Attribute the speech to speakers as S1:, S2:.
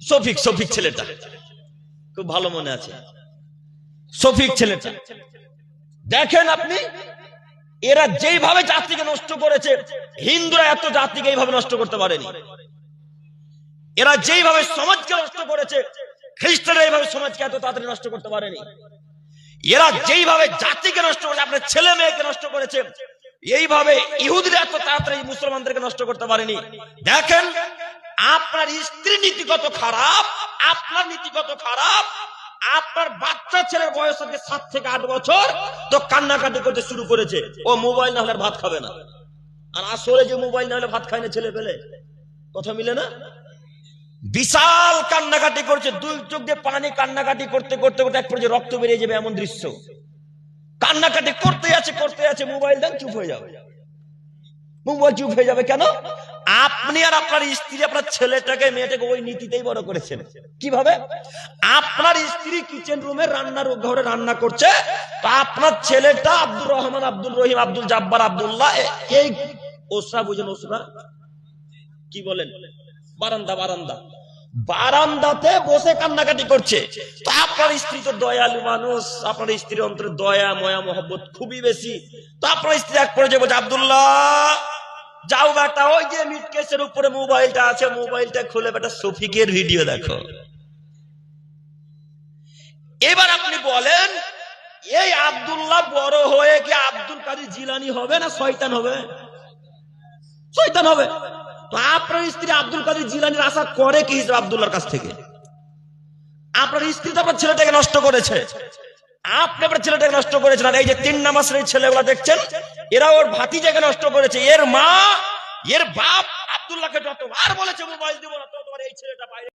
S1: শফিক শফিক ছেলেটা খুব ভালো মনে আছে, শফিক ছেলেটা। দেখেন আপনি, এরা যেইভাবে জাতিকে নষ্ট করেছে, হিন্দুরা এত জাতিকে এইভাবে নষ্ট করতে পারেনি। এরা যেইভাবে সমাজকে নষ্ট করেছে, খ্রিস্টানরা এইভাবে সমাজকে এত তাড়াতাড়ি নষ্ট করতে পারেনি। এরা যেইভাবে জাতিকে নষ্ট করেছে, আপনার ছেলে মেয়েকে নষ্ট করেছে, এইভাবে ইহুদিরা এত তাড়াতাড়ি মুসলমানদেরকে নষ্ট করতে পারেনি। দেখেন আপনার স্ত্রী নীতি কত খারাপ, আপনার নীতি কত খারাপ। আপনার বাচ্চা ছেলের বয়স হচ্ছে 7 থেকে 8 বছর, তো কান্নাকাটি করতে শুরু করেছে, ও মোবাইল না হলে ভাত খাবে না। আর আসলে যে মোবাইল না হলে ভাত খায় না ছেলে পেলে, কথা মিলে না। বিশাল কান্নাকাটি করছে, 2 চোখ দিয়ে পানি, কান্নাকাটি করতে করতে করতে এক পর্যায়ে রক্ত বেরিয়ে যাবে এমন দৃশ্য। কান্নাকাটি করতে আছে, মোবাইল দেন, চুপ হয়ে যাবে। মোবাইল চুপ হয়ে যাবে কেন? আপনি আর আপনার স্ত্রী আপনার ছেলেটাকে মেয়েটাকে ওই নীতিতেই বড় করেছেন। কিভাবে? আপনার স্ত্রী কিচেন রুমে রান্নার ঘরে রান্না করছে, তো আপনার ছেলেটা আব্দুর রহমান, আব্দুল রহিম, আব্দুল জাব্বার, আব্দুল্লাহ, এই ওসরা বুঝেন, ওসরা কি বলেন, বারান্দাতে বসে কান্নাকাটি করছে। তো আপনার স্ত্রী তো দয়ালু মানুষ, আপনার স্ত্রীর অন্তরে দয়া ময়া মহব্বত খুবই বেশি। তো আপনার স্ত্রী এক পর্যায়ে বলছে, আব্দুল্লাহ যাও বেটা, ওই যে মিটকেসের উপরে মোবাইলটা আছে, মোবাইলটা খুলে বেটা শফিকের ভিডিও দেখো। এবার আপনি বলেন, এই আব্দুল্লাহ বড় হয়ে কি আব্দুল কাদের জিলানী হবে না শয়তান হবে? শয়তান হবে। তো আপনার স্ত্রী আব্দুল কাদের জিলানীর আশা করে কি হিসেবে আব্দুল্লাহর কাছ থেকে? আপনার স্ত্রী তো আপনার ছেলেটাকে নষ্ট করেছে, আপনি আপনার ছেলেটাকে নষ্ট করেছেন। আর এই যে 3 নাম্বার শ্রেণীর ছেলেগুলা দেখছেন, এরা ওর ভাতিজাকে নষ্ট করেছে। এর মা, এর বাপ আব্দুল্লাহকে যতবার বলেছে মোবাইল দিব না, ততবার এই ছেলেটা বাইরে